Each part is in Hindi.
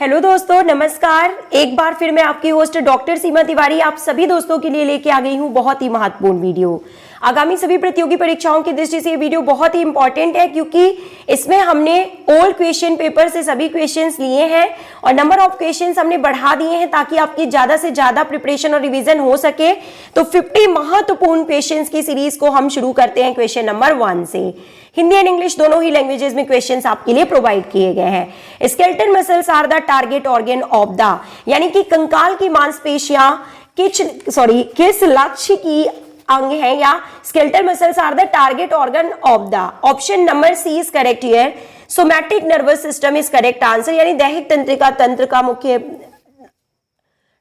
हेलो दोस्तों, नमस्कार। एक बार फिर मैं आपकी होस्ट डॉक्टर सीमा तिवारी आप सभी दोस्तों के लिए लेके आ गई हूँ बहुत ही महत्वपूर्ण वीडियो। आगामी सभी प्रतियोगी परीक्षाओं की दृष्टि से ये वीडियो बहुत ही इंपॉर्टेंट है क्योंकि इसमें हमने ओल्ड क्वेश्चन पेपर से सभी क्वेश्चंस लिए हैं और नंबर ऑफ क्वेश्चंस हमने बढ़ा दिए हैं ताकि आपकी ज्यादा से ज्यादा प्रिपरेशन और रिवीजन हो सके। तो 50 महत्वपूर्ण क्वेश्चंस की सीरीज को हम शुरू करते हैं क्वेश्चन नंबर 1 से। हिंदी एंड इंग्लिश दोनों ही लैंग्वेजेस में क्वेश्चंस आपके लिए प्रोवाइड किए गए हैं। Skeletal muscles are the target organ of the, यानी कि कंकाल की मांसपेशियां किस लक्ष्य की अंग है, या skeletal muscles are the target organ of the. Option number C is correct here. Somatic nervous system is correct answer, यानी दैहिक तंत्र का मुख्य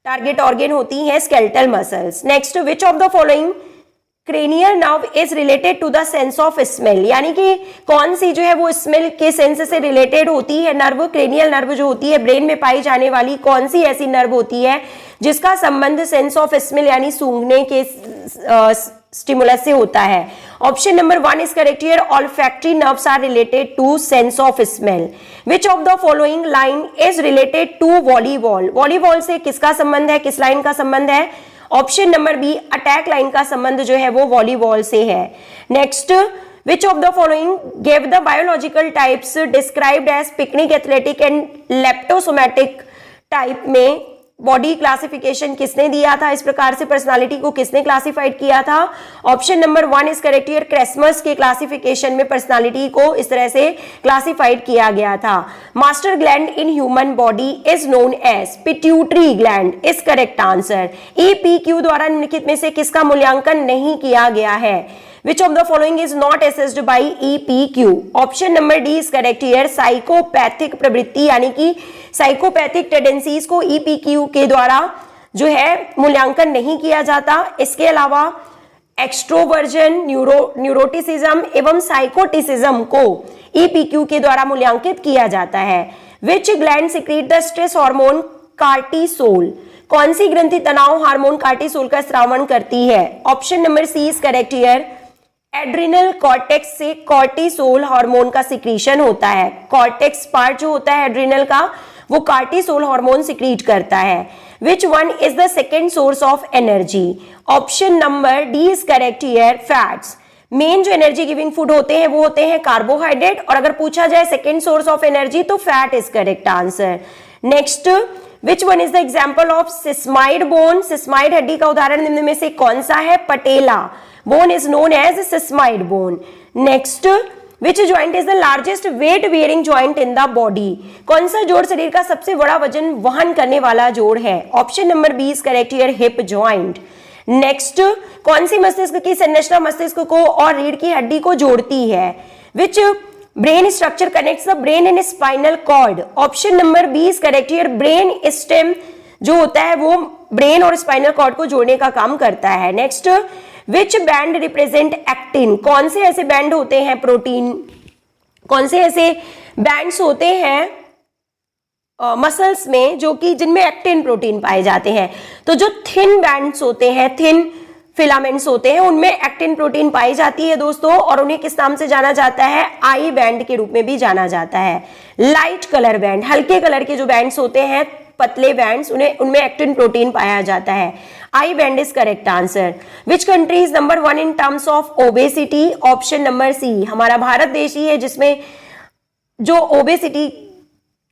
टारगेट ऑर्गन होती है skeletal muscles. Next, which of the following cranial nerve is related to the sense of smell, यानी कि कौन सी जो है वो स्मेल के सेंस से रिलेटेड होती है नर्व। क्रेनियल नर्व जो होती है ब्रेन में पाई जाने वाली कौन सी ऐसी नर्व होती है जिसका संबंध सेंस ऑफ स्मेल यानी सूंघने के स्टिमुलस से होता है। Option number 1 is correct here. Olfactory nerves are related to sense of smell. Which of the following line is related to volleyball, volleyball से किसका संबंध है, किस लाइन का संबंध है। Option number B, attack line का संबंध जो है वो वॉलीबॉल से है। Next, which of the following give the biological types described as picnic, athletic and leptosomatic type में बॉडी क्लासिफिकेशन किसने दिया था, इस प्रकार से पर्सनालिटी को किसने क्लासिफाइड किया था। Option number 1 is correct here. Kretschmer के क्लासिफिकेशन में पर्सनालिटी को इस तरह से क्लासिफाइड किया गया था। Master gland in human body is known as pituitary gland is correct answer. EPQ द्वारा निम्नलिखित में से किसका मूल्यांकन नहीं किया गया है। Which of the following is not assessed by EPQ? Option number D is correct here. Psychopathic प्रवृत्ति यानी कि साइकोपैथिक टेंडेंसीज को EPQ के द्वारा जो है मूल्यांकन नहीं किया जाता। इसके अलावा एक्सट्रोवर्जन, न्यूरोटिसिज्म एवं साइकोटिसिज्म को EPQ के द्वारा मूल्यांकित किया जाता है। Which gland secrete the stress hormone cortisol, कौन सी ग्रंथि तनाव हार्मोन कार्टिसोल का स्रावण करती है। Option number C is correct here. Adrenal cortex से कॉर्टिसोल हार्मोन का सिक्रीशन होता है। कॉर्टेक्स पार्ट जो होता है एड्रिनल का वो कार्टिसोल हार्मोन सिक्रीट करता है। विच one is the second source of energy. Option number D is correct here. Fats, main जो एनर्जी गिविंग फूड होते हैं वो होते हैं कार्बोहाइड्रेट, और अगर पूछा जाए सेकेंड सोर्स ऑफ एनर्जी तो fat is correct answer. Next, which one is the example of sesamoid bone, sesamoid हड्डी का उदाहरण निम्न में से कौन सा है। Patella bone is known as sesamoid bone. Next, which joint is the largest weight bearing joint in the body, कौन सा जोड़ शरीर का सबसे बड़ा वजन वहन करने वाला जोड़ है। Option number B is correct here. Hip joint. Next, कौन सी मस्तिष्क की संरचना मस्तिष्क को और रीढ़ की हड्डी को जोड़ती है। Which brain structure connects the brain and spinal cord. Option number B is correct here. Brain stem जो होता है वो ब्रेन और स्पाइनल कॉर्ड को जोड़ने का काम करता है। नेक्स्ट, विच बैंड रिप्रेजेंट एक्टिन, कौन से ऐसे बैंड होते हैं प्रोटीन, कौन से ऐसे बैंड्स होते हैं मसल्स में जो कि जिनमें एक्टिन प्रोटीन पाए जाते हैं। तो जो थिन बैंड्स होते हैं, थिन फिलामेंट्स होते हैं, उनमें एक्टिन प्रोटीन पाई जाती है दोस्तों, और उन्हें किस नाम से जाना जाता है। आई बैंड के रूप में भी जाना जाता है। लाइट कलर बैंड, हल्के कलर के जो बैंड्स होते हैं, पतले बैंड्स, उनमें एक्टिन प्रोटीन पाया जाता है। I band is correct answer. Which country is number 1 in terms of obesity. Option number C, हमारा भारत देश ही है जिसमें जो ओबेसिटी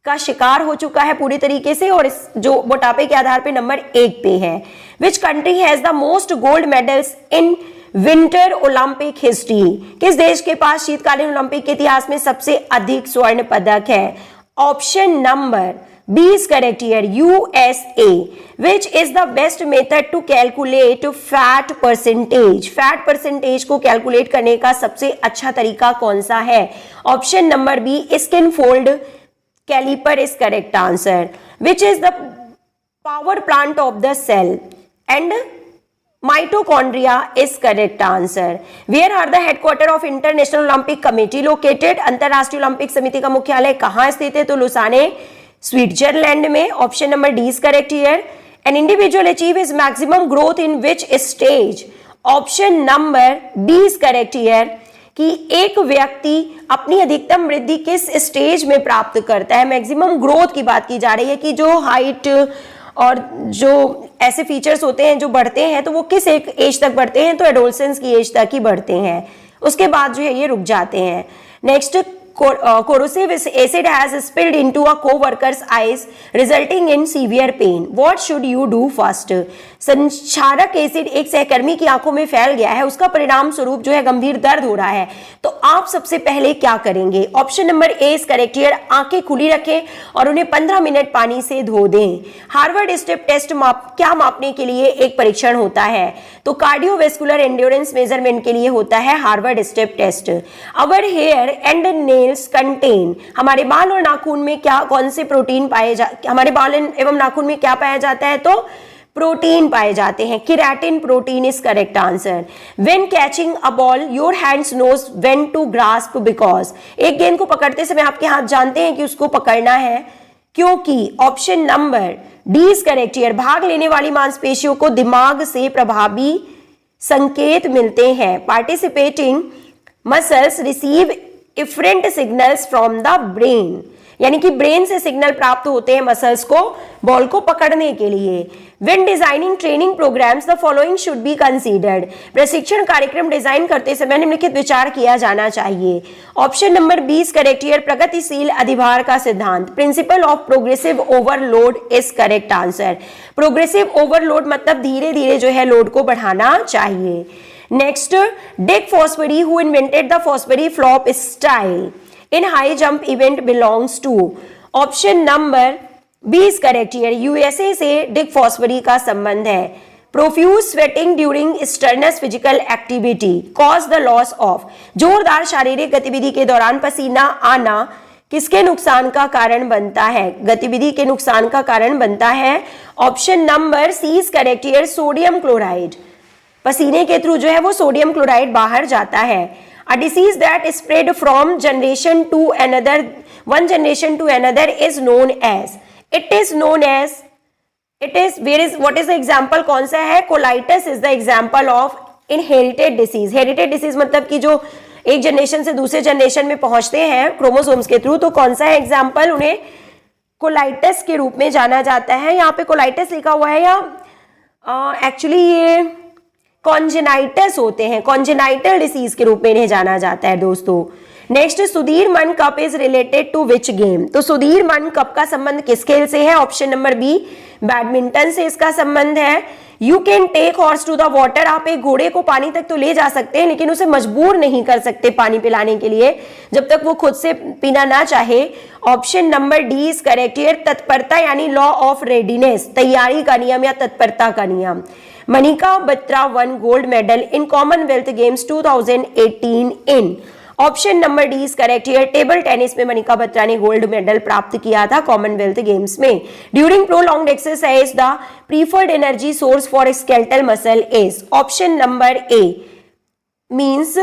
का शिकार हो चुका है पूरी तरीके से, और इस जो मोटापे के आधार पे नंबर 1 पे है। Which country has the most gold medals in winter Olympic history, किस देश के पास शीतकालीन ओलंपिक के इतिहास में सबसे अधिक स्वर्ण पदक है। Option number B is correct here. USA। Which is the best method to calculate fat percentage, fat percentage को कैलकुलेट करने का सबसे अच्छा तरीका कौन सा है। Option number B, skin fold caliper is correct answer. Which is the power plant of the cell and mitochondria is correct answer. Where are the headquarter of International Olympic Committee located, अंतरराष्ट्रीय ओलंपिक समिति का मुख्यालय कहां स्थित है। तो लुसाने स्विट्जरलैंड में। Option number D is correct here. An individual achieve is maximum growth in which stage. Option number D is correct here. कि एक व्यक्ति अपनी अधिकतम वृद्धि किस स्टेज में प्राप्त करता है। मैक्सिमम ग्रोथ की बात की जा रही है कि जो हाइट और जो ऐसे फीचर्स होते हैं जो बढ़ते हैं तो वो किस एक एज तक बढ़ते हैं, तो एडोलसेंस की एज तक ही बढ़ते हैं, उसके बाद जो है ये रुक जाते हैं। Next, corrosive acid has spilled into a co-worker's eyes resulting in severe pain. What should you do first? संक्षारक एसिड एक सहकर्मी की आंखों में फैल गया है, उसका परिणाम स्वरूप जो है गंभीर दर्द हो रहा है, तो आप सबसे पहले क्या करेंगे? Option number A is correct here. आंखें खुली रखें और उन्हें 15 मिनट पानी से धो दें। हार्वर्ड स्टेप टेस्ट क्या मापने के लिए एक परीक्षण होता है? तो कार्डियोवेस्कुलर एंड्योरेंस मेजरमेंट के लिए होता है Harvard step test. Our hair and nails contain, हमारे बाल और नाखून में क्या कौन से प्रोटीन पाए हमारे बाल एवं नाखून में क्या पाया जाता है? तो प्रोटीन पाए जाते हैं। Keratin protein is correct answer. When catching a ball your hands knows when to grasp because, एक गेंद को पकड़ते समय आपके हाथ जानते हैं कि उसको पकड़ना है क्योंकि। Option number D is correct here. भाग लेने वाली मांसपेशियों को दिमाग से प्रभावी संकेत मिलते हैं। Participating muscles receive efferent signals from the brain, यानी कि ब्रेन से सिग्नल प्राप्त होते हैं मसल्स को बॉल को पकड़ने के लिए। When designing training programs, the following should be considered. प्रशिक्षण कार्यक्रम डिजाइन करते समय निम्नलिखित विचार किया जाना चाहिए। Option number B is correct here. प्रगतिशील अधिभार का सिद्धांत, principle of progressive overload is correct answer. Progressive overload मतलब धीरे धीरे जो है लोड को बढ़ाना चाहिए। Next, Dick Fosbury who invented the Fosbury flop style in high jump event belongs to. Option number B is correct here. USA से डिक फॉस्बरी का संबंध है। Profuse sweating during strenuous physical activity cause the loss of, जोरदार शारीरिक गतिविधि के दौरान पसीना आना किसके नुकसान का कारण बनता है? गतिविधि के नुकसान का कारण बनता है। Option number C is correct here. Sodium chloride, पसीने के थ्रू जो है वो सोडियम क्लोराइड बाहर जाता है। A disease that spread from generation to another, one generation to another is known as, it is known as, it is, where is, what is the example? कौन सा है? Colitis is the example of inherited disease. Herited disease मतलब कि जो एक जनरेशन से दूसरे जनरेशन में पहुंचते हैं क्रोमोसोम्स के थ्रू, तो कौन सा है एग्जाम्पल? उन्हें कोलाइटिस के रूप में जाना जाता है। यहाँ पे कोलाइटिस लिखा हुआ है या एक्चुअली ये कॉन्जेनाइटिस होते हैं, कॉन्जेनाइटल डिसीज के रूप में इन्हें जाना जाता है दोस्तों। Next, Sudirman Cup is related to which game? तो सुधीर मन कप का संबंध किस खेल से है? ऑप्शन नंबर बी, बैडमिंटन से इसका संबंध है। You can take horse to the water, आप एक घोड़े को पानी तक तो ले जा सकते हैं लेकिन उसे मजबूर नहीं कर सकते पानी पिलाने के लिए जब तक वो खुद से पीना ना चाहे। Option number D is correct here. तत्परता यानी लॉ ऑफ रेडीनेस, तैयारी का नियम या तत्परता का नियम। Manika Batra one gold medal in Commonwealth games 2018 in. Option number D is correct here. Table tennis में मनिका बत्रा ने गोल्ड मेडल प्राप्त किया था कॉमनवेल्थ गेम्स में। During prolonged exercise the preferred energy source for skeletal muscle is. Option number A means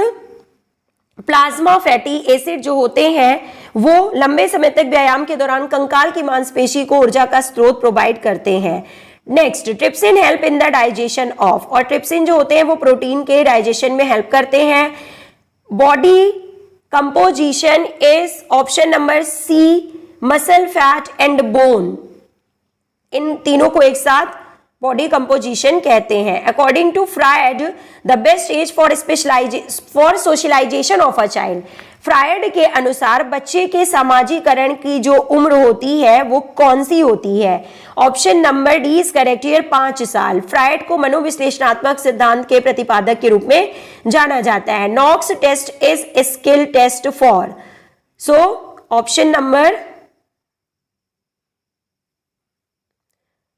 plasma fatty acid जो होते हैं वो लंबे समय तक व्यायाम के दौरान कंकाल की मांसपेशी को ऊर्जा का स्रोत प्रोवाइड करते हैं। Next, trypsin help in the digestion of, और ट्रिप्सिन जो होते हैं वो प्रोटीन के डाइजेशन में हेल्प करते हैं। Body composition is option number C, muscle fat and bone, इन तीनों को एक साथ बॉडी कंपोजिशन कहते हैं। According to Freud the best age for socialisation of a child, Freud के अनुसार बच्चे के सामाजिकरण की जो उम्र होती है वो कौन सी होती है? Option number D is correct here, 5 साल। फ्रायड को मनोविश्लेषणात्मक सिद्धांत के प्रतिपादक के रूप में जाना जाता है। Knox test is skill test for, so option number,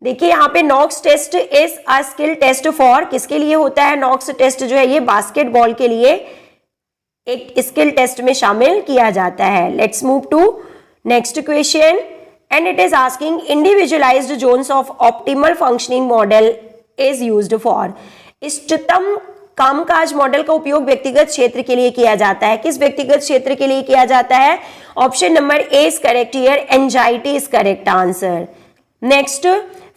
देखिए यहाँ पे Knox test is a skill test for किसके लिए होता है? नॉक्स टेस्ट जो है ये बास्केटबॉल के लिए एक स्किल टेस्ट में शामिल किया जाता है। Let's move to next question and it is asking individualized zones of optimal functioning model is used for. इष्टतम कामकाज मॉडल का उपयोग व्यक्तिगत क्षेत्र के लिए किया जाता है। किस व्यक्तिगत क्षेत्र के लिए किया जाता है? Option number A is correct here, anxiety is correct answer. Next,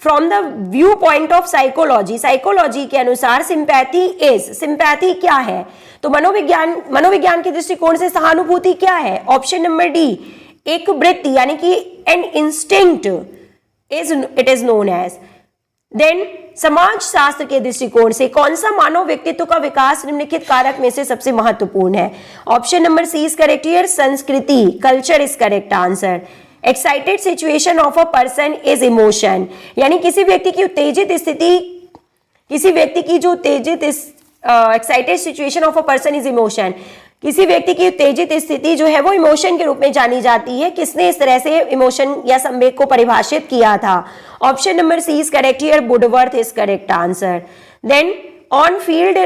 from the view point of psychology, psychology के अनुसार सिंपैथी इज, सिंपैथी क्या है? तो मनोविज्ञान के दृष्टिकोण से सहानुभूति क्या है? ऑप्शन नंबर डी, एक वृत्ति यानी कि an instinct is it is known as. Then समाज शास्त्र के दृष्टिकोण से कौन सा मानव व्यक्तित्व का विकास निम्नलिखित कारक में से सबसे महत्वपूर्ण है? Option number C is correct here, संस्कृति, culture is correct answer. Excited situation of a person is emotion, यानी किसी व्यक्ति की उत्तेजित स्थिति, किसी व्यक्ति की जो उत्तेजित excited situation of a person is emotion, किसी व्यक्ति की उत्तेजित स्थिति जो है वो इमोशन के रूप में जानी जाती है। किसने इस तरह से इमोशन या संवेग को परिभाषित किया था? Option number C is correct here, Woodworth is correct answer. Then on field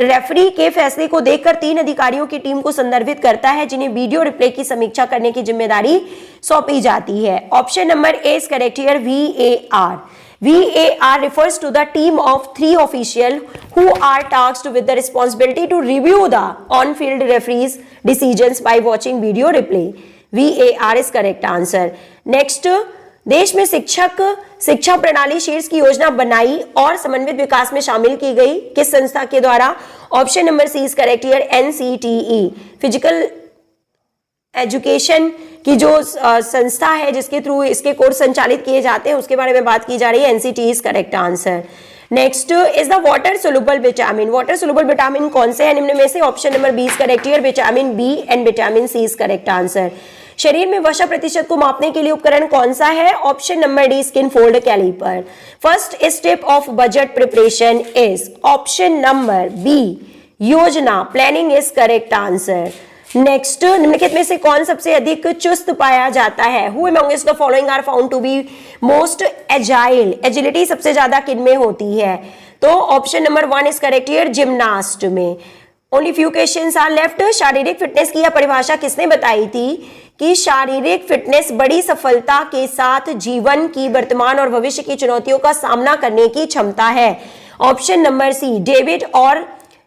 referee के फैसले को देखकर 3 अधिकारियों की टीम को संदर्भित करता है जिन्हें वीडियो रिप्ले की समीक्षा करने की जिम्मेदारी सौंपी जाती है। Option number A is correct here, VAR. VAR refers to the team of 3 officials who are tasked with the responsibility to review the on-field referees' decisions by watching video replay. VAR is correct answer. Next, देश में शिक्षा प्रणाली शीर्ष की योजना बनाई और समन्वित विकास में शामिल की गई किस संस्था के द्वारा? Option number C is correct here, NCTE। Physical education की जो संस्था है जिसके थ्रू इसके कोर्स संचालित किए जाते हैं उसके बारे में बात की जा रही है। NCTE is correct answer. Next is the water soluble vitamin, water soluble vitamin कौन से हैं निम्न में से? Option number B is correct here, vitamin B and vitamin C is correct answer. शरीर में वसा प्रतिशत को मापने के लिए उपकरण कौन सा है? Option number D, skin fold caliper. First step of budget preparation is, option number B, योजना, planning is correct answer. Next, निम्नलिखित में से कौन सबसे अधिक चुस्त पाया जाता है? Who amongst the following are found to be most agile, agility सबसे ज्यादा किन में होती है? तो option number 1 is correct here, gymnast में। Only few questions are left. शारीरिक फिटनेस की यह परिभाषा किसने बताई थी कि शारीरिक फिटनेस बड़ी सफलता के साथ जीवन की वर्तमान और भविष्य की चुनौतियों का सामना करने की क्षमता है? ऑप्शन नंबर सी, डेविड और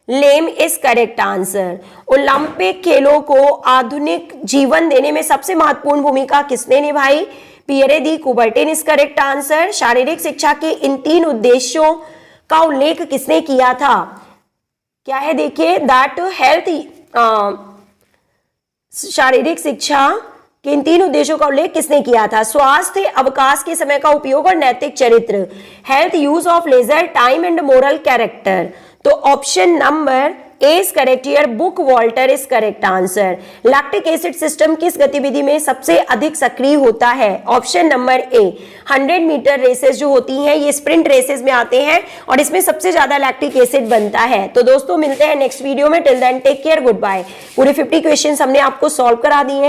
लेम इज करेक्ट आंसर। ओलंपिक खेलों को आधुनिक जीवन देने में सबसे महत्वपूर्ण भूमिका किसने निभाई? Pierre the Coubertin is correct answer. शारीरिक शिक्षा के इन 3 उद्देश्यों का उल्लेख किसने किया था? क्या है देखिए, दैट हेल्थ, शारीरिक शिक्षा के इन 3 उद्देश्यों का उल्लेख किसने किया था? स्वास्थ्य, अवकाश के समय का उपयोग और नैतिक चरित्र। Health, use of leisure time and moral character. तो option number A is correct here, Bookwalter is correct answer. Lactic acid system किस गतिविधि में सबसे अधिक सक्रिय होता है? Option number A, 100 metre races जो होती हैं ये स्प्रिंट रेसेस में आते हैं और इसमें सबसे ज्यादा लैक्टिक एसिड बनता है। तो दोस्तों मिलते हैं नेक्स्ट वीडियो में। Till then take care, good bye. पूरे 50 क्वेश्चंस हमने आपको सॉल्व करा दिए हैं।